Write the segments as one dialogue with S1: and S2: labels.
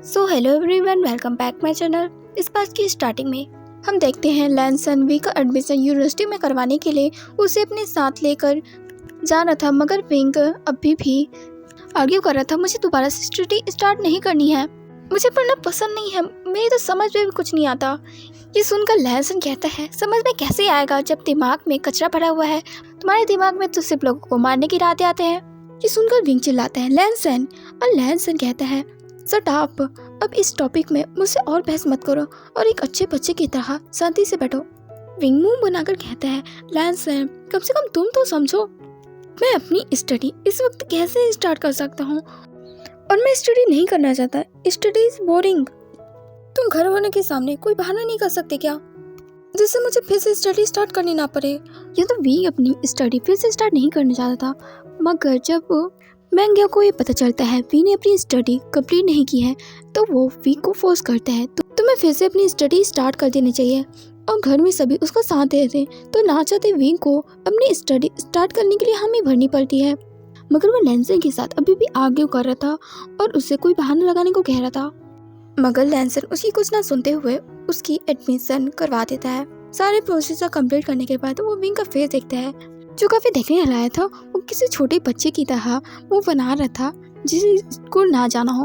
S1: So hello everyone, welcome back my channel. इस बात की स्टार्टिंग में हम देखते हैं लैनसन वी का एडमिशन यूनिवर्सिटी में करवाने के लिए उसे अपने साथ लेकर जा रहा था, मगर विंग अभी भी आर्ग्यू कर रहा था। मुझे दोबारा से स्टडी स्टार्ट नहीं करनी है, मुझे पढ़ना पसंद नहीं है, मेरी तो समझ में भी कुछ नहीं आता। ये सुनकर लैनसन कहता है, समझ में कैसे आएगा जब दिमाग में कचरा भरा हुआ है। तुम्हारे दिमाग में तो सिर्फ लोगों को मारने की इरादे आते हैं। ये सुनकर विंग चिल्लाता है लैनसन, और लैनसन कहता है सट आप, अब इस टॉपिक में मुझसे और बहस मत करो और एक अच्छे बच्चे की तरह शांति से बैठो। विंग मुंह बनाकर कहता है लैनसन, कम से कम तुम तो समझो, मैं अपनी स्टडी इस वक्त कैसे स्टार्ट कर सकता हूँ, और मैं स्टडी नहीं करना चाहता। Study is boring. तुम घर वालों के सामने कोई बहाना नहीं कर सकते क्या, जिससे मुझे फिर से स्टडी स्टार्ट करनी ना पड़े। या तो वी अपनी स्टडी फिर से स्टार्ट नहीं करना चाहता था, मगर जब मैंग्या को ये पता चलता है वी ने अपनी स्टडी कंप्लीट नहीं की है, तो वो वी को फोर्स करता है तो तुम्हें फिर से अपनी स्टडी स्टार्ट कर देनी चाहिए। और घर में सभी उसका साथ देते, तो ना चाहते वी को अपनी स्टडी स्टार्ट करने के लिए हामी भरनी पड़ती है। मगर वो लैनसन के साथ अभी भी आर्ग्यू कर रहा था और उससे कोई बहाना लगाने को कह रहा था, मगर लैनसन उसकी कुछ ना सुनते हुए उसकी एडमिशन करवा देता है। सारे प्रोसेस कंप्लीट करने के बाद वो विंग का फेस देखता है, जो काफी देखने लाया था। वो किसी छोटे बच्चे की तरह वो बना रहा था जिसे स्कूल ना जाना हो।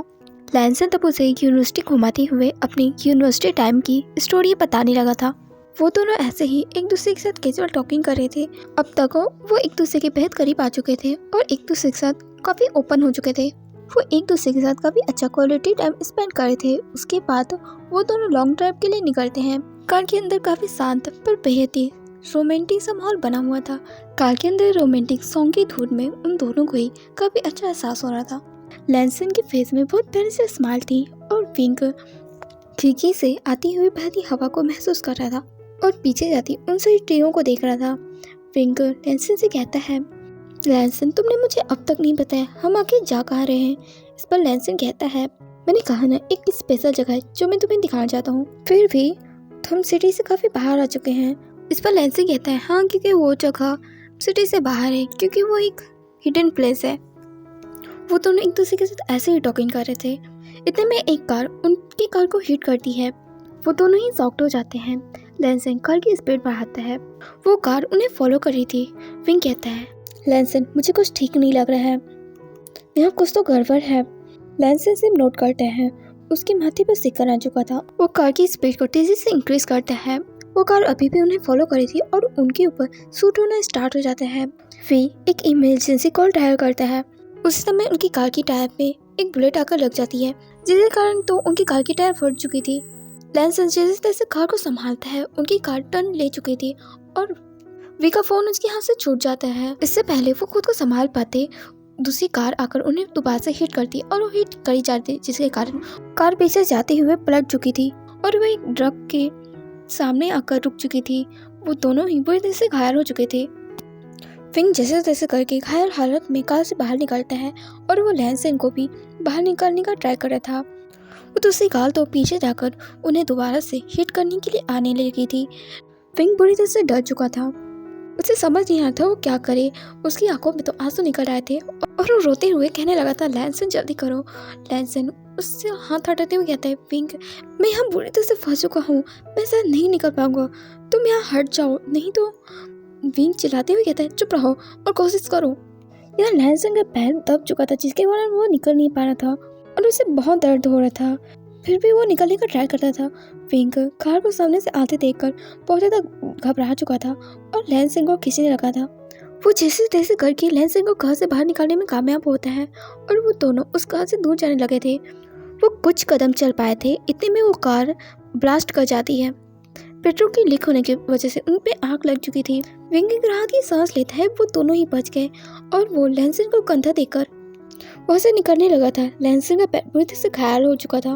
S1: लैनसन तब उसे यूनिवर्सिटी घुमाते हुए अपनी यूनिवर्सिटी टाइम की स्टोरी बताने लगा था। वो दोनों ऐसे ही एक दूसरे के साथ कैजुअल टॉकिंग कर रहे थे। अब तक वो एक दूसरे के बेहद करीब आ चुके थे और एक दूसरे के साथ काफी ओपन हो चुके थे। वो एक दूसरे के साथ काफी अच्छा क्वालिटी टाइम स्पेंड कर रहे थे। उसके बाद वो दोनों लॉन्ग ड्राइव के लिए निकलते हैं। कार के अंदर काफी शांत पर बेहद ही रोमांटिक सा माहौल बना हुआ था। कार के अंदर रोमांटिक सॉन्ग की धुन में उन दोनों को ही काफी अच्छा एहसास हो रहा था। लैनसन के फेस में बहुत प्यारी सी स्माइल थी और विंग खिड़की से आती हुई बहती हवा को महसूस कर रहा था और पीछे जाती उन सभी ट्रेनों को देख रहा था। विंग लैनसन से कहता है, लैनसन तुमने मुझे अब तक नहीं बताया हम आखिर जा कहाँ रहे हैं। इस पर लैनसन कहता है, मैंने कहा ना, एक स्पेशल जगह है जो मैं तुम्हें दिखाना चाहता हूँ। फिर भी हम सिटी से काफी बाहर आ चुके हैं। इस पर लैनसन कहता है, हाँ क्योंकि वो जगह सिटी से बाहर है, क्योंकि वो एक हिडन प्लेस है। वो दोनों एक दूसरे के साथ ऐसे ही टॉकिंग कर रहे थे। इतने में एक कार उनकी कार को हिट करती है। वो दोनों ही शॉक्ड हो जाते हैं। लैनसन कार की स्पीड बढ़ाता है। वो कार उन्हें फॉलो कर रही थी। विंग कहता है, लैनसन मुझे कुछ ठीक नहीं लग रहा है, यहाँ कुछ तो गड़बड़ है। लैनसन सिर्फ नोट करते हैं। उसके माथे पर सिक्कर आ चुका था। वो कार की स्पीड को तेजी से इंक्रीज करता है। वो कार अभी भी उन्हें फॉलो कर रही थी और उनके ऊपर शूट होना स्टार्ट हो जाता है। वे एक इमरजेंसी कॉल डायल करता है। उस समय उनकी कार की टायर पे एक बुलेट आकर लग जाती है, जिसके कारण तो उनकी कार की टायर फट चुकी थी। लैनसन जैसे तैसे कार को संभालता है। उनकी कार टर्न ले चुकी थी और वी का फोन उसके हाथ से छूट जाता है। इससे पहले वो खुद को संभाल पाते, दूसरी कार आकर उन्हें दोबारा से हिट करती और वो हिट करी जाती, जिसके कारण कार पीछे जाते हुए पलट चुकी थी और वह एक ट्रक के सामने आकर रुक चुकी थी। वो दोनों ही बुरी तरह से घायल हो चुके थे। विंग जैसे तैसे करके घायल हालत में कार से बाहर निकलता है और वो लैनसन को भी बाहर निकालने का ट्राई कर रहा था। वो दूसरी कार तो पीछे जाकर उन्हें दोबारा से हिट करने के लिए आने लगी थी। विंग बुरी तरह से डर चुका था। उसे समझ नहीं आ रहा था वो क्या करे। उसकी आंखों में तो आंसू निकल आए थे और वो रोते हुए कहने लगा था, लैनसन जल्दी करो। लैनसन उससे हाथ हटाते हुए कहता है, विंग मैं यहाँ बुरी तरह से फंस चुका हूँ, मैं शायद नहीं निकल पाऊंगा, तुम यहाँ हट जाओ नहीं तो। विंग चिल्लाते हुए कहता है, चुप रहो और कोशिश करो। इधर लैनसन का पैर दब चुका था, जिसके कारण वो निकल नहीं पा रहा था और उसे बहुत दर्द हो रहा था। फिर भी वो निकलने का ट्राई करता था। विंग कार को सामने से आते देखकर बहुत ज़्यादा घबरा चुका था और लैनसन को खींचने लगा था। वो जैसे तैसे करके लैनसन को कार से बाहर निकालने में कामयाब होता है और वो दोनों उस कार से दूर जाने लगे थे। वो कुछ कदम चल पाए थे, इतने में वो कार ब्लास्ट कर जाती है। पेट्रोल की लीक होने की वजह से उन पे आग लग चुकी थी। विंग एक राहत की सांस लेता है। वो दोनों ही बच गए और वो लैनसन को कंधा देकर वहाँ से निकलने लगा था। लैनसन का पैर बुरी तरह से घायल हो चुका था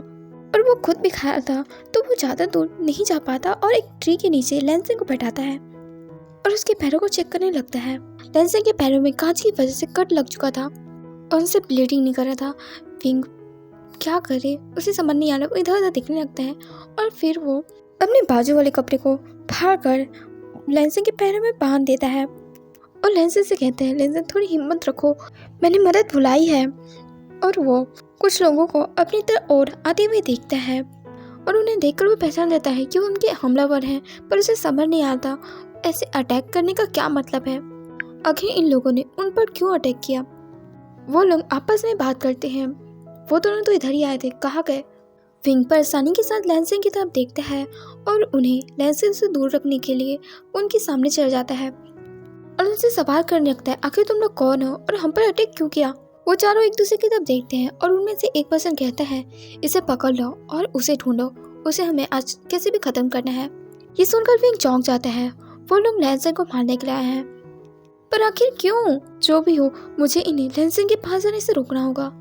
S1: और वो खुद भी घायल था, तो वो ज़्यादा दूर नहीं जा पाता और एक ट्री के नीचे लैनसन को बैठाता है और उसके पैरों को चेक करने लगता है। लैनसन के पैरों में कांच की वजह से कट लग चुका था और उनसे ब्लीडिंग नहीं कर रहा था। विंग क्या करे, उसे समझ नहीं आ रहा। वो इधर उधर दिखने लगता है और फिर वो अपने बाजू वाले कपड़े को फाड़ कर लैनसन के पैरों में बांध देता है और लैनसन से कहते हैं, लैनसन थोड़ी हिम्मत रखो, मैंने मदद बुलाई है। और वो कुछ लोगों को अपनी तरफ और आते हुए देखता है और उन्हें देखकर वो पहचान लेता है कि वो उनके हमलावर हैं, पर उसे समझ नहीं आता ऐसे अटैक करने का क्या मतलब है। आखिर इन लोगों ने उन पर क्यों अटैक किया। वो लोग आपस में बात करते हैं। वो दोनों तो इधर ही आए थे, कहाँ गए। विंग परेशानी के साथ लैंसिंग की तरफ देखता है और उन्हें लैंसिंग से दूर रखने के लिए उनके सामने चढ़ जाता है और उनसे सवाल करने लगता है, आखिर तुम लोग कौन हो और हम पर अटैक क्यों किया। वो चारों एक दूसरे की तरफ देखते हैं और उनमें से एक पर्सन कहता है, इसे पकड़ लो और उसे ढूंढो, उसे हमें आज कैसे भी खत्म करना है। ये सुनकर विंग चौंक जाता है। वो लोग लैंसिंग को मारने के लिए आए हैं, पर आखिर क्यों। जो भी हो, मुझे इन्हें लैंसिंग के पास जाने से रोकना होगा।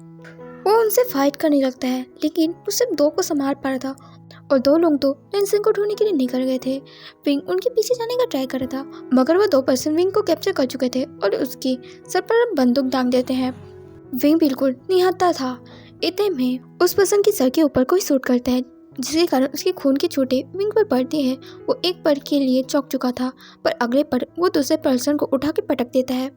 S1: वो उनसे फाइट करने लगता है, लेकिन वो सिर्फ 2 को संभाल पा रहा था और 2 लोग तो लैंसिंग को ढूंढने के लिए निकल गए थे। विंग उनके पीछे जाने का ट्राई कर रहा था, मगर वो 2 पर्सन विंग को कैप्चर कर चुके थे और उसकी सर पर बंदूक दाग देते हैं। विंग बिल्कुल निहत्था था। इतने में उस पर्सन की सर के ऊपर कोई शूट करता है, जिसके कारण उसके खून के छींटे विंग पर पड़ते हैं। वो एक पल के लिए चौंक चुका था, पर अगले पल वो दूसरे पर्सन को उठा के पटक देता है।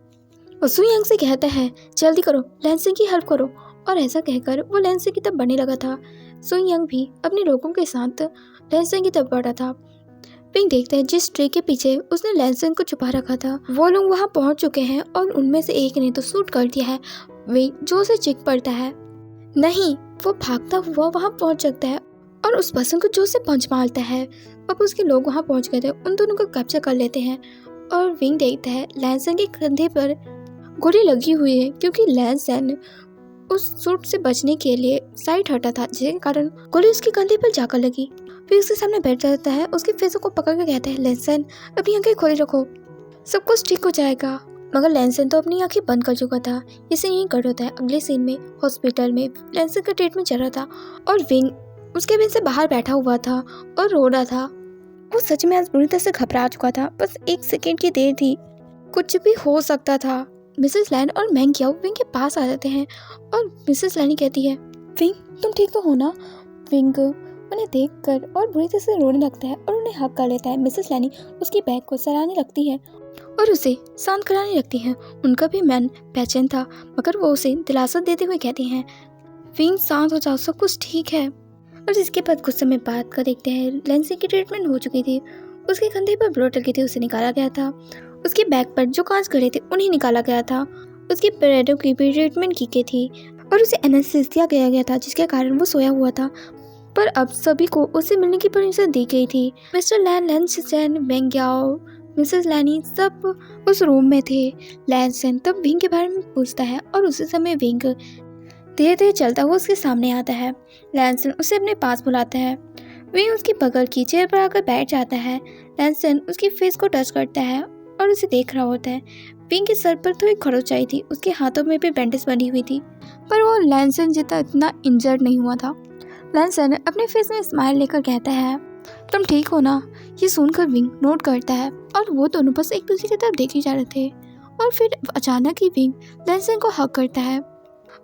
S1: वो सुयांग से कहता है, जल्दी करो, लैंसिंग की हेल्प करो। और ऐसा कहकर वो लैंसिंग की तरफ बढ़ने लगा था। सुयांग भी अपने लोगों के साथ लैंसिंग की तरफ बढ़ रहा था। विंग देखता है जिस ट्री के पीछे उसने लैंसिंग को छुपा रखा था, वो लोग वहां पहुंच चुके हैं और उनमें से एक ने तो शूट कर दिया है। विंग जोर से चीख पड़ता है, नहीं। वो भागता हुआ वहां पहुंच सकता है और उस पर्सन को जोर से पंच मारता है। अब उसके लोग वहां पहुंच गए थे, उन दोनों को कैप्चर कर लेते हैं और विंग देखता है लैंसिंग के कंधे पर गोली लगी हुई है, क्योंकि लैंसिंग उस शूट से बचने के लिए साइड हटा था, जिसके कारण गोली उसके कंधे पर जाकर लगी। फिर उसके सामने बैठ जाता है, उसके फेस को पकड़ के कहता है, लैंसिंग अपनी आंखें खोली रखो, सब कुछ ठीक हो जाएगा। मगर लैंसिंग तो अपनी आंखें बंद कर चुका था। ये सीन यहीं कट होता है। अगले सीन में हॉस्पिटल में लैंसिंग का ट्रीटमेंट चल रहा था और विंग उसके बिन से बाहर बैठा हुआ था और रो रहा था। वो सच में आज बुरी तरह से घबरा चुका था। बस 1 सेकेंड की देर थी, कुछ भी हो सकता था। मिसेस लैन और मैंग कियाओ विंग के पास आ जाते हैं और मिसेस लैनी कहती है, विंग तुम ठीक तो हो ना। विंग उन्हें देखकर और बुरी तरह से रोने लगता है और उन्हें हक कर लेता है। मिसेस लैनी उसकी बैग को सराहने लगती है और उसे शांत कराने लगती हैं। उनका भी मन बेचैन था, मगर वो उसे दिलासा देते हुए कहती हैं, विंग शांत हो जाओ, सब कुछ ठीक है। और इसके बाद कुछ समय बाद का देखते हैं, लैंसिंग की ट्रीटमेंट हो चुकी थी। उसके कंधे पर ब्लड लगे थे, उसे निकाला गया था। उसके बैग पर जो कांच गड़े थे उन्हें निकाला गया था। उसके पैरों की भी ट्रीटमेंट की गई थी और उसे एनेस्थीसिया दिया गया था, जिसके कारण वो सोया हुआ था। पर अब सभी को उससे मिलने की परमिशन दी गई थी। मिस्टर लैन, लैंसिंग, मैंग कियाओ, मिसेस लैनी सब उस रूम में थे। लैंसिंग तब विंग के बारे में पूछता है और उसी समय विंग धीरे धीरे चलता हुआ उसके सामने आता है। लैंसिंग उसे अपने पास बुलाता है। विंग उसकी बगल की चेयर पर आकर बैठ जाता है। लैंसिंग उसकी फेस को टच करता है और उसे देख रहा होता है। विंग के सर पर थोड़ी खरोंच आई थी, उसके हाथों में भी बैंडेज बनी हुई थी, पर वो लैंसिंग जितना इतना इंजर्ड नहीं हुआ था। लैंसिंग अपने फेस में स्माइल लेकर कहता है, तुम ठीक हो ना। ये सुनकर विंग नोट करता है और वो दोनों बस एक दूसरे की तरफ देखे जा रहे थे और फिर अचानक ही विंग लैंसिंग को हक करता है।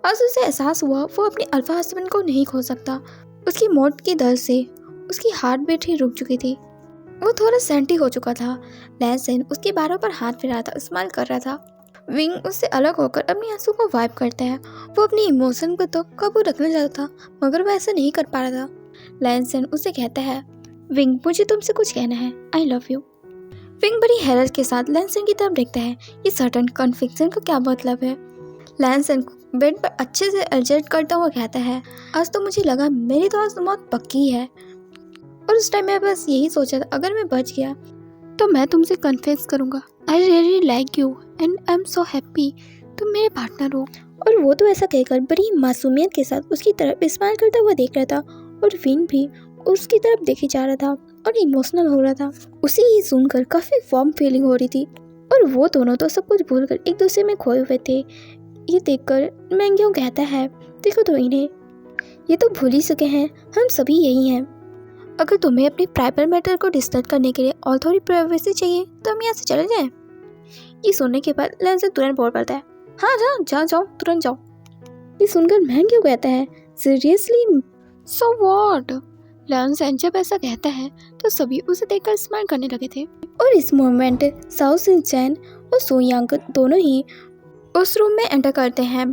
S1: आज उसे एहसास हुआ वो अपने अल्फा हस्बैंड को नहीं खो सकता। उसकी मौत की दर्द से उसकी हार्ट बीट ही रुक चुकी थी। वो थोड़ा सेंटी हो चुका था। लैंसिंग उसके बारों पर हाथ फिरा था, स्माइल कर रहा था। विंग उससे अलग होकर अपनी आंसू को वाइप करता है। वो अपनी इमोशन को तो काबू रखना चाहता था, मगर वो ऐसा नहीं कर पा रहा था। लैंसिंग उसे कहता है, विंग मुझे तुमसे कुछ कहना है, आई लव यू। विंग बड़ी हैरत के साथ लैंसिंग की तरफ देखता है। ये सडन कन्फेक्शन का क्या मतलब है। लैंसिंग बेड पर अच्छे से एडजस्ट करता हुआ कहता है, आज तो मुझे लगा मेरी तो आज मौत पक्की है। और उस टाइम मैं बस यही सोचा था, अगर मैं बच गया तो मैं तुमसे कन्फेस करूंगा, आई really like you and I am so happy, तुम मेरे पार्टनर हो। और वो तो ऐसा कहकर बड़ी मासूमियत के साथ उसकी तरफ स्माइल करता हुआ देख रहा था और विंग भी उसकी तरफ देखे जा रहा था और इमोशनल हो रहा था। उसे ये सुनकर काफ़ी वार्म फीलिंग हो रही थी और वो दोनों तो सब कुछ भूलकर एक दूसरे में खोए हुए थे। ये देखकर मैंग कियाओ कहता है, देखो तो इन्हें, ये तो भूल ही चुके हैं, हम सभी यही हैं। अगर तुम्हें अपनी प्राइवेट मैटर को डिस्कस करने के लिए और थोड़ी प्राइवेसी चाहिए तो हम यहाँ से चले जाएं। ये सुनने के बाद लैंसिंग तुरंत बोल पड़ता है, हाँ जाओ जाओ तुरंत जाओ। ये सुनकर मैंग कियाओ कहता है, सीरियसली सो व्हाट। लैंसिंग जब ऐसा कहता है तो सभी उसे देखकर स्माइल करने लगे थे। और इस मोमेंट साओ सिन-चैन और सोयांग दोनों ही उस रूम में एंटर करते हैं।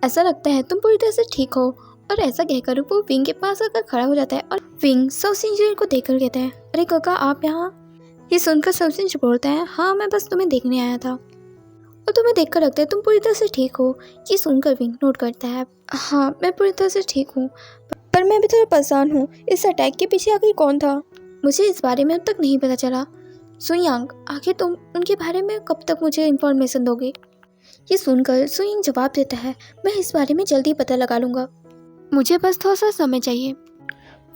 S1: ऐसा लगता है तुम पूरी तरह से ठीक हो और ऐसा कहकर वो विंग के पास आकर खड़ा हो जाता है और विंग सब इंजीनियर को देखकर कहता है, अरे काका आप यहाँ। ये सुनकर सब इंजीनियर बोलता है, हाँ मैं बस तुम्हें देखने आया था और तुम्हें देखकर लगता है तुम पूरी तरह से ठीक हो। ये सुनकर विंग नोट करता है, हाँ मैं पूरी तरह से ठीक हूँ, पर मैं भी थोड़ा परेशान हूँ। इस अटैक के पीछे आखिर कौन था, मुझे इस बारे में अब तक नहीं पता चला। सुयांग आखिर तुम उनके बारे में कब तक मुझे इन्फॉर्मेशन दोगे। ये सुनकर सुयांग जवाब देता है, मैं इस बारे में जल्दी पता लगा लूँगा, मुझे बस थोड़ा सा समय चाहिए।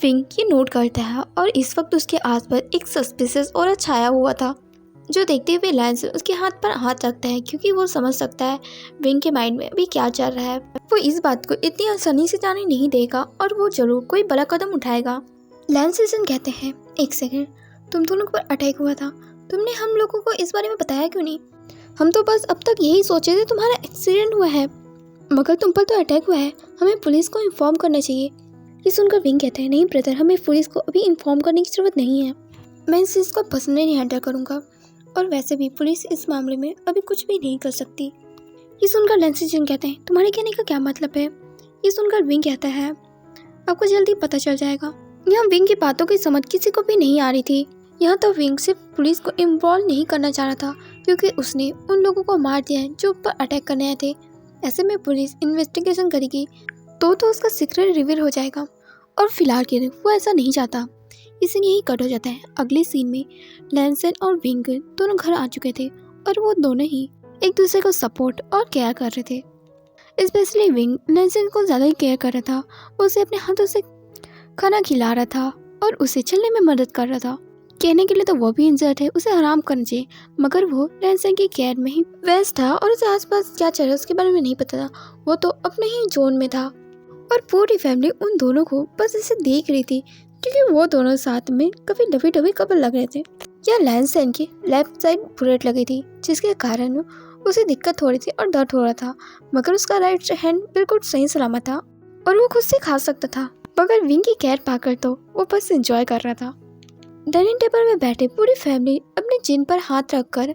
S1: विंग ये नोट करता है और इस वक्त उसके आसपास एक सस्पिशियस औरत छाया हुआ था, जो देखते हुए लैंस उसके हाथ पर हाथ रखता है क्योंकि वो समझ सकता है विंग के माइंड में अभी क्या चल रहा है। वो इस बात को इतनी आसानी से जाने नहीं देगा और वो जरूर कोई बड़ा कदम उठाएगा। लैंस कहते हैं, एक सेकंड, तुम दोनों पर अटैक हुआ था, तुमने हम लोगों को इस बारे में बताया क्यों नहीं। हम तो बस अब तक यही सोचे थे तुम्हारा एक्सीडेंट हुआ है, मगर तुम पर तो अटैक हुआ है, हमें पुलिस को इन्फॉर्म करना चाहिए। ये सुनकर विंग कहते हैं, नहीं ब्रदर, हमें पुलिस को अभी इन्फॉर्म करने की ज़रूरत नहीं है, मैं इस चीज़ को पर्सनली हैंडल करूँगा और वैसे भी पुलिस इस मामले में अभी कुछ भी नहीं कर सकती। ये सुनकर लैंस कहते हैं, तुम्हारे कहने का क्या मतलब है। ये सुनकर विंग कहता है, आपको जल्दी पता चल जाएगा। यहाँ विंग की बातों की समझ किसी को भी नहीं आ रही थी। यहाँ तो विंग सिर्फ पुलिस को इन्वॉल्व नहीं करना चाह रहा था क्योंकि उसने उन लोगों को मार दिया है जो ऊपर अटैक करने आए थे। ऐसे में पुलिस इन्वेस्टिगेशन करेगी तो उसका सीक्रेट रिवील हो जाएगा और फिलहाल के लिए वो ऐसा नहीं चाहता। इसलिए यही कट हो जाता है। अगले सीन में लैंसन और विंग दोनों घर आ चुके थे और वो दोनों ही एक दूसरे को सपोर्ट और केयर कर रहे थे। स्पेशली विंग लैंसन को ज़्यादा ही केयर कर रहा था, वो उसे अपने हाथों से खाना खिला रहा था और उसे चलने में मदद कर रहा था। कहने के लिए तो वो भी इंजर्ड है, उसे आराम करना चाहिए, मगर वो लैंसन की केयर में ही व्यस्त था और उसे आसपास क्या चल रहा है उसके बारे में नहीं पता था। वो तो अपने ही जोन में था और पूरी फैमिली उन दोनों को बस इसे देख रही थी क्योंकि वो दोनों साथ में कभी लवी डबी कपल लग रहे थे। या लैंसन की लेफ्ट साइड बुलेट लगी थी जिसके कारण उसे दिक्कत हो रही थी और दर्द हो रहा था, मगर उसका राइट हैंड बिल्कुल सही सलामत था और वो खुद से खा सकता था। मगर विंग की केयर पाकर तो वो बस एंजॉय कर रहा था। डाइनिंग टेबल में बैठे पूरी फैमिली अपने जिन पर हाथ रखकर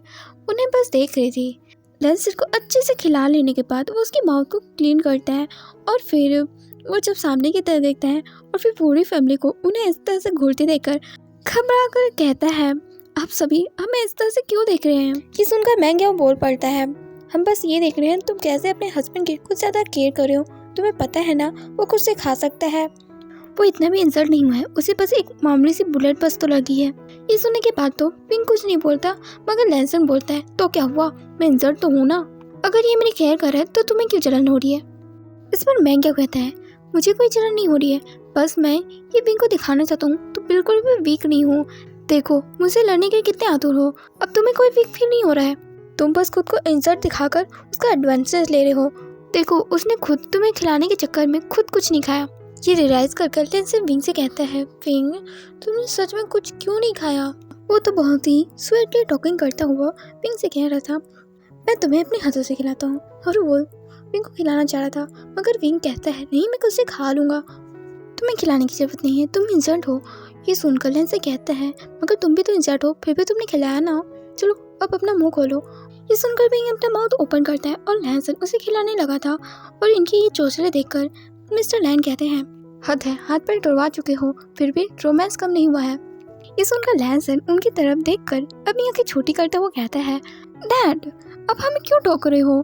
S1: उन्हें बस देख रही थी। लैंसन को अच्छे से खिला लेने के बाद वो उसकी माउथ को क्लीन करता है और फिर वो जब सामने की तरफ देखता है और फिर पूरी फैमिली को उन्हें इस तरह से घूरते देखकर घबरा कर कहता है, आप सभी हमें इस तरह से क्यों देख रहे हैं। ये सुनकर मैंग बोल पड़ता है, हम बस ये देख रहे हैं तुम कैसे अपने हस्बैंड की कुछ ज़्यादा केयर कर रहे हो, तुम्हें पता है ना वो कुछ से खा सकता है, वो इतना भी इंसल्ट नहीं हुआ है, उसे बस एक मामूली सी बुलेट बस तो लगी है। ये सुनने के बाद तो विंग कुछ नहीं बोलता, मगर लैंसन बोलता है, तो क्या हुआ, मैं इंसल्ट तो हूँ ना, अगर ये मेरी केयर कर रहा है तो तुम्हें क्यों जलन हो रही है। इस पर मैंग कहता है, मुझे कोई जलन नहीं हो रही है, बस मैं ये विंग को दिखाना चाहता हूँ तो बिल्कुल भी वीक नहीं हूँ, देखो मुझे लड़ने के कितने आतुर हो, अब तुम्हें कोई वीक फील नहीं हो रहा है, तुम बस खुद को इंसल्ट दिखाकर उसका एडवांटेज ले रहे हो, देखो उसने खुद तुम्हें खिलाने के चक्कर में खुद कुछ नहीं खाया। ये रियलाइज कर लैंसन विंग से कहता है, विंग तुमने सच में कुछ क्यों नहीं खाया। वो तो बहुत ही स्वीटली टॉकिंग करता हुआ विंग से कह रहा था, मैं तुम्हें अपने हाथों से खिलाता हूँ, और वो विंग को खिलाना चाह रहा था, मगर विंग कहता है, नहीं मैं खुद से खा लूँगा, तुम्हें खिलाने की जरूरत नहीं है, तुम इंसल्ट हो। ये सुनकर लैंसन कहता है, मगर तुम भी तो इंसल्ट हो, फिर भी तुमने खिलाया ना, चलो अब अपना मुँह खोलो। ये सुनकर विंग अपना माउथ ओपन करता है और लैंसन उसे खिलाने लगा था और इनकी ये चौचले देखकर मिस्टर लैन कहते हैं, हद है, हाथ पैर तोड़वा चुके हो फिर भी रोमांस कम नहीं हुआ है। ये सुनकर लैंसन उनकी तरफ देखकर अपनी आंखें छोटी करता हुआ कहता है, डैड अब हमें क्यों टोक रहे हो,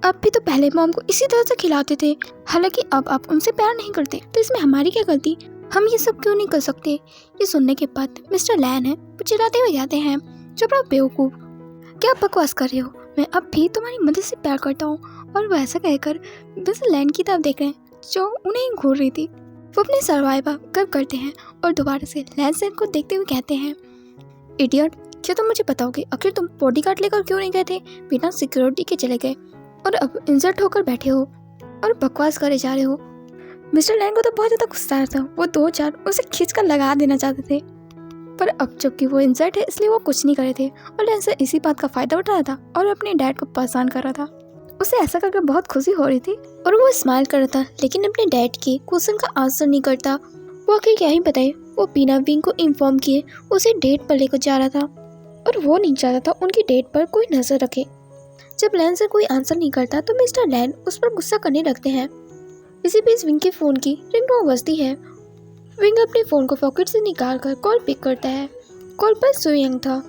S1: अब भी तो पहले मॉम को इसी तरह से खिलाते थे, हालांकि अब आप उनसे प्यार नहीं करते तो इसमें हमारी क्या गलती, हम ये सब क्यों नहीं कर सकते। ये सुनने के बाद मिस्टर लैन है वो चिल्लाते हुए कहते हैं, चुप रहो बेवकूफ़, क्या बकवास कर रहे हो, मैं अब भी तुम्हारी मदद से प्यार करता हूँ। और वो ऐसा कहकर मिस्टर लैन की तरफ देख रहे हैं जो उन्हें घूर रही थी। वो अपने सर्वाइवर गर्व करते हैं और दोबारा से लैंसन को देखते हुए कहते हैं, इडियट, क्या तुम मुझे बताओगे आखिर तुम बॉडीगार्ड लेकर क्यों नहीं गए थे, बिना सिक्योरिटी के चले गए और अब इंसल्ट होकर बैठे हो और बकवास करे जा रहे हो। मिस्टर लैन को तो बहुत ज़्यादा गुस्सा आ रहा था, वो 2-4 उसे खींच कर लगा देना चाहते थे, पर अब जबकि वो इंसल्ट है इसलिए वो कुछ नहीं करे थे और लैंसन इसी बात का फ़ायदा उठा रहा था और अपने डैड को परेशान कर रहा था। उसे ऐसा करके बहुत खुशी हो रही थी और वो स्माइल कर रहा था, लेकिन अपने डैड के क्वेश्चन का आंसर नहीं करता। वो आखिर क्या ही बताए, वो बिना विंग को इन्फॉर्म किए उसे डेट पर लेकर जा रहा था और वो नहीं चाहता था उनकी डेट पर कोई नजर रखे। जब लैंसन कोई आंसर नहीं करता तो मिस्टर लैन उस पर गुस्सा करने लगते हैं। इसी बीच विंग के फ़ोन की रिंगटोन बजती है। विंग अपने फ़ोन को पॉकेट से निकाल कर कॉल पिक करता है। कॉल पर सुयंग था।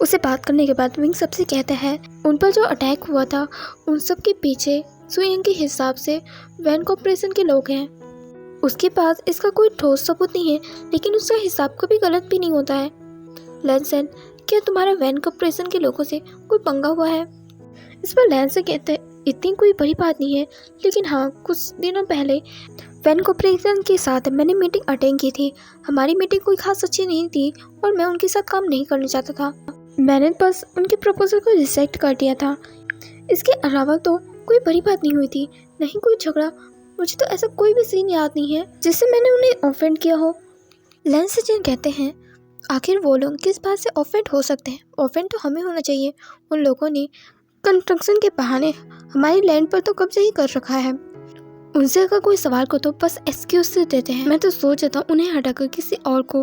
S1: उसे बात करने के बाद विंग सबसे कहता है उन पर जो अटैक हुआ था उन सब के पीछे सुयंग के हिसाब से वैन कॉर्पोरेशन के लोग हैं। उसके पास इसका कोई ठोस सबूत नहीं है, लेकिन उसका हिसाब कभी गलत भी नहीं होता है। लैंसन, क्या तुम्हारा वैन कॉर्पोरेशन के लोगों से कोई पंगा हुआ है? इस पर लैंसन कहते हैं इतनी कोई बड़ी बात नहीं है, लेकिन हाँ, कुछ दिनों पहले वैन कॉर्पोरेशन के साथ मैंने मीटिंग अटेंड की थी। हमारी मीटिंग कोई खास अच्छी नहीं थी और मैं उनके साथ काम नहीं करना चाहता था। मैंने बस उनके प्रपोजल को रिजेक्ट कर दिया था। इसके अलावा तो कोई बड़ी बात नहीं हुई थी, नहीं कोई झगड़ा। मुझे तो ऐसा कोई भी सीन याद नहीं है जिससे मैंने उन्हें ऑफेंड किया हो। लैंसन कहते हैं आखिर वो लोग किस बात से ऑफेंड हो सकते हैं? ऑफेंड तो हमें होना चाहिए। उन लोगों ने कंस्ट्रक्शन के बहाने हमारी लैंड पर तो कब्जा ही कर रखा है। उनसे अगर कोई सवाल को तो बस एक्सक्यूज से देते हैं। मैं तो सोच रहा था उन्हें हटाकर किसी और को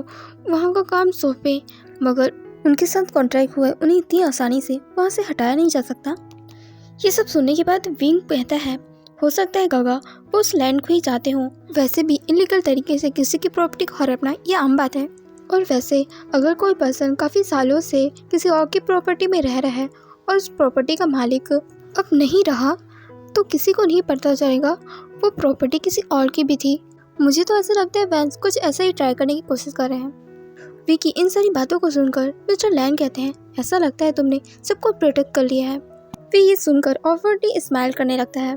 S1: वहाँ का काम सौंपे, मगर उनके साथ कॉन्ट्रैक्ट हुआ है, उन्हें इतनी आसानी से वहाँ से हटाया नहीं जा सकता। ये सब सुनने के बाद विंग कहता है हो सकता है गगा वो उस लैंड को ही चाहते हों। वैसे भी इलीगल तरीके से किसी की प्रॉपर्टी को हड़पना ये आम बात है। और वैसे अगर कोई पर्सन काफ़ी सालों से किसी और की प्रॉपर्टी में रह रहा है और उस प्रॉपर्टी का मालिक अब नहीं रहा तो किसी को नहीं पता चलेगा वो प्रॉपर्टी किसी और की भी थी। मुझे तो ऐसा लगता है वैंस कुछ ऐसा ही ट्राई करने की कोशिश कर रहे हैं। विकी इन सारी बातों को सुनकर मिस्टर लैंड कहते हैं ऐसा लगता है तुमने सबको प्रोटेक्ट कर लिया है। वे ये सुनकर ऑफवर्डली स्माइल करने लगता है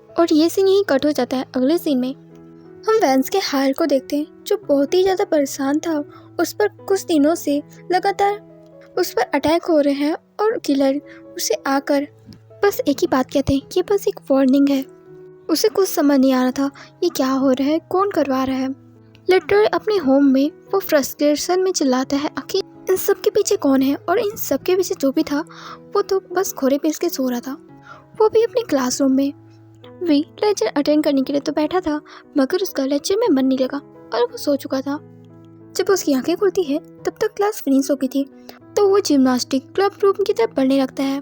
S1: और ये सीन यही कट हो जाता है। अगले सीन में हम वैंस के हाल को देखते हैं जो बहुत ही ज़्यादा परेशान था। उस पर कुछ दिनों से लगातार उस पर अटैक हो रहे हैं और किलर उसे आकर बस एक ही बात कहते हैं कि बस एक वार्निंग है। उसे कुछ समझ नहीं आ रहा था ये क्या हो रहा है, कौन करवा रहा है। लिटरली अपने होम में वो फ्रस्ट्रेशन में चिल्लाता है आखिर इन सब के पीछे कौन है। और इन सब के पीछे जो भी था वो तो बस खोरे पीस के सो रहा था, वो भी अपने क्लासरूम में। वी लेक्चर अटेंड करने के लिए तो बैठा था, मगर उसका लेक्चर में मन नहीं लगा और वो सो चुका था। जब उसकी आंखें खुलती है तब तक क्लास फिनिश हो गई थी, तो वो जिम्नास्टिक क्लब रूम की तरफ बढ़ने लगता है।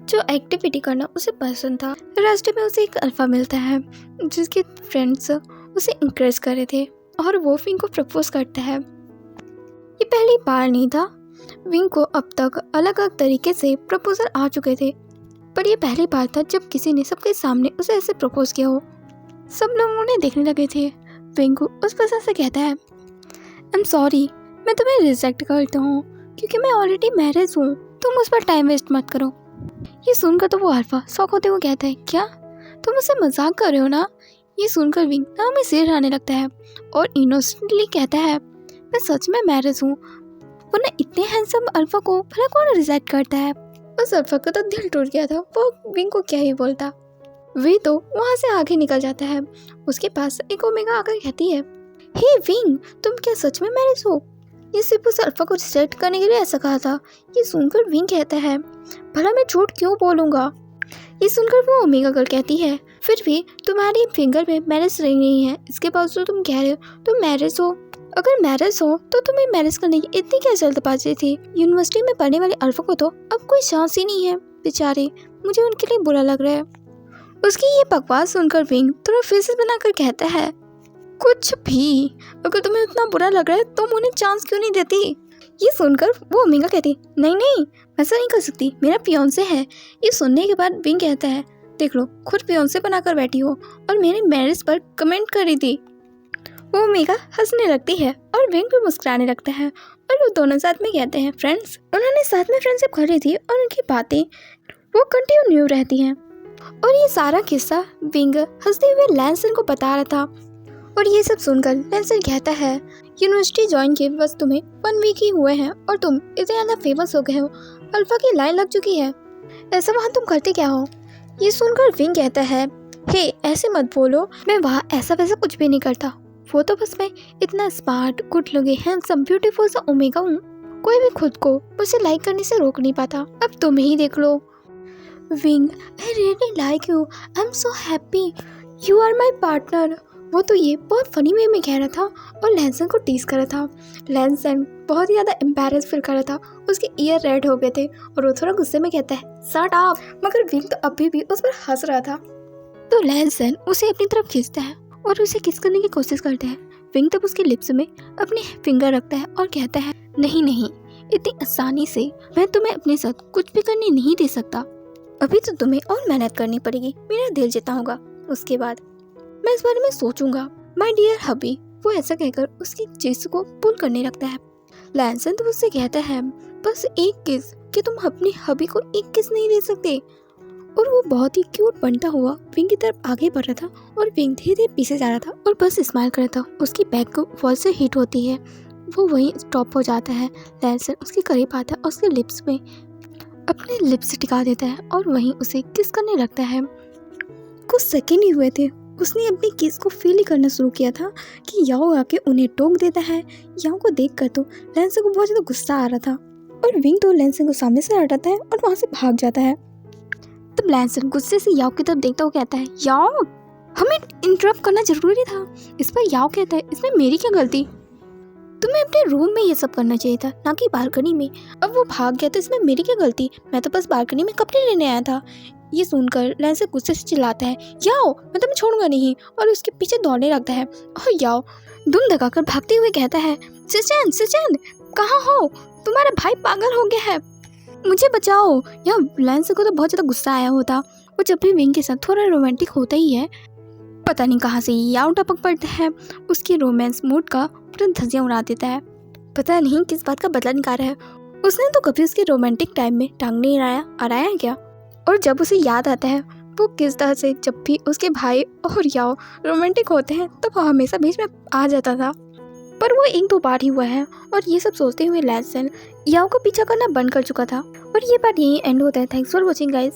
S1: जो एक्टिविटी करना उसे पसंद था। रास्ते में उसे एक अल्फा मिलता है जिसके फ्रेंड्स उसे इंकरेज कर रहे थे और वो विंग को प्रपोज करता है। ये पहली बार नहीं था, विंग को अब तक अलग अलग तरीके से प्रपोजल आ चुके थे, पर ये पहली बार था जब किसी ने सबके सामने उसे ऐसे प्रपोज किया हो। सब लोग उन्हें देखने लगे थे। विंग को उस पर्सन से कहता है आई एम सॉरी, मैं तुम्हें रिजेक्ट करता हूँ क्योंकि मैं ऑलरेडी मैरिज हूँ, तुम उस पर टाइम वेस्ट मत करो। ये सुनकर तो वो अल्फा शॉक होते हुए कहता है क्या तुम मुझसे मजाक कर रहे हो ना? ये सुनकर विंग नाम में सिर आने लगता है और इनोसेंटली कहता है मैं सच में मैरिज हूँ, वरना इतने हैंडसम अल्फा को भला कौन रिजेक्ट करता है। उस अल्फा का तो दिल टूट गया था, वो विंग को क्या ही बोलता। वे तो वहाँ से आगे निकल जाता है। उसके पास एक ओमेगा आकर कहती है हे विंग, तुम क्या सच में मैरिज हो? ये सिर्फ उस अल्फा को रिजेक्ट करने के लिए ऐसा कहा था। ये सुनकर विंग कहता है भला मैं झूठ क्यों बोलूँगा। ये सुनकर वो ओमेगा गर्ल कहती है फिर भी तुम्हारी फिंगर में मैरिज रिंग नहीं है, इसके बावजूद तुम कह रहे हो तुम मैरिज हो। अगर मैरिज हो तो तुम्हें मैरिज करने की इतनी क्या जल्दबाजी थी? यूनिवर्सिटी में पढ़ने वाले अल्फा को तो अब कोई चांस ही नहीं है, बेचारे, मुझे उनके लिए बुरा लग रहा है। उसकी ये बकवास सुनकर विंग थोड़ा फेसेस बनाकर कहता है कुछ भी, अगर तुम्हें उतना बुरा लग रहा है तो तुम उन्हें चांस क्यों नहीं देती। ये सुनकर वो ओमेगा कहती नहीं नहीं ऐसा नहीं कर सकती, मेरा फियांसे है। ये सुनने के बाद विंग कहता है देख लो, खुद फियांसे बनाकर बैठी हो और मेरी मैरिज पर कमेंट कर रही थी। वो ओमेगा हंसने लगती है और विंग भी मुस्कुराने लगता है और वो दोनों साथ में कहते हैं फ्रेंड्स। उन्होंने साथ में फ्रेंडशिप कर रही थी और उनकी बातें वो कंटिन्यू रहती हैं। और ये सारा किस्सा विंग हंसते हुए लैंसन को बता रहा था। और ये सब सुनकर लैंसन कहता है यूनिवर्सिटी ज्वाइन किए बस तुम्हें 1 वीक ही हुए हैं और तुम इतने ज़्यादा फेमस हो गए हो, अल्फा की लाइन लग चुकी है, ऐसा वहाँ तुम करते क्या हो। ये सुनकर विंग कहता है हे ऐसे मत बोलो, मैं वहाँ ऐसा वैसा कुछ भी नहीं करता, वो तो बस मैं इतना smart good looking handsome beautiful सा ओमेगा हूँ, कोई भी खुद को मुझसे लाइक करने से रोक नहीं पाता, अब तुम ही देख लो। Wing I really like you, I am so happy, you are my partner. वो तो ये बहुत फनी वे में कह रहा था और लैंसन को टीज कर रहा था। लैंसन बहुत ही ज़्यादा एम्बैरेस फील कर रहा था, उसके ईयर रेड हो गए थे और वो थोड़ा गुस्से में कहता है शट अप, मगर विंग तो अभी भी उस पर हंस रहा था। तो लैनसन उसे अपनी तरफ खींचता है और उसे किस करने की कोशिश करता है। विंग तब उसके लिप्स में अपनी फिंगर रखता है और कहता है, नहीं नहीं, इतनी आसानी से मैं तुम्हें अपने साथ कुछ भी करने नहीं दे सकता। अभी तो तुम्हें और मेहनत करनी पड़ेगी, मेरा दिल जीता होगा, उसके बाद मैं इस बारे में सोचूंगा माय डियर हबी। वो ऐसा कहकर उसकी चीज को पुल करने लगता है। लैनसन तो उससे कहता है, बस एक किस, कि तुम अपनी हबी को एक किस नहीं दे सकते। और वो बहुत ही क्यूट बनता हुआ विंग की तरफ आगे बढ़ रहा था और विंग धीरे धीरे पीछे जा रहा था और बस स्माइल कर रहा था। उसकी बैक को वॉल से हिट होती है, वो वहीं स्टॉप हो जाता है। लैनसन उसके करीब आता है और उसके लिप्स में अपने लिप्स टिका देता है और वहीं उसे किस करने लगता है। कुछ सेकंड ही हुए थे, उसने अपनी किस को फील ही करना शुरू किया था कि याओ आके उन्हें टोक देता है। याओ को देखकर तो लैनसन को बहुत ज़्यादा गुस्सा आ रहा था और विंग तो लैनसन को सामने से हटाता है और वहाँ से भाग जाता है। तब लैनसन गुस्से से याओ की तरफ देखता हुआ कहता है, याओ हमें इंटरप्ट करना जरूरी था। इस पर याओ कहता है, इसमें मेरी क्या गलती, तुम्हें अपने रूम में ये सब करना चाहिए था, ना कि बालकनी में। अब वो भाग गया तो इसमें मेरी क्या गलती, मैं तो बस बालकनी में कपड़े लेने आया था। ये सुनकर लैनसन गुस्से से चिल्लाता है, याओ मैं तुम्हें छोड़ूंगा नहीं, और उसके पीछे दौड़ने लगता है। और याओ दुम दगाकर भागते हुए कहता है, सिचन सिचन कहाँ हो, तुम्हारा भाई पागल हो गया है, मुझे बचाओ। या लैनसन को तो बहुत ज़्यादा गुस्सा आया होता। वो जब भी विंग के साथ थोड़ा रोमांटिक होता ही है, पता नहीं कहाँ से याओ टपक पड़ता है, उसकी रोमांस मूड का पूरा धज्जियाँ उड़ा देता है। पता नहीं किस बात का बदला निकाल रहा है। उसने तो कभी उसके रोमांटिक टाइम में टांग नहीं अड़ाया है क्या। और जब उसे याद आता है वो किस तरह से जब भी उसके भाई और याओ रोमांटिक होते हैं तो वो हमेशा बीच में आ जाता था, पर वो एक दो बार ही हुआ है। और ये सब सोचते हुए लैनसन याओ को पीछा करना बंद कर चुका था। और ये बात यहीं एंड होता है। Thanks for watching guys.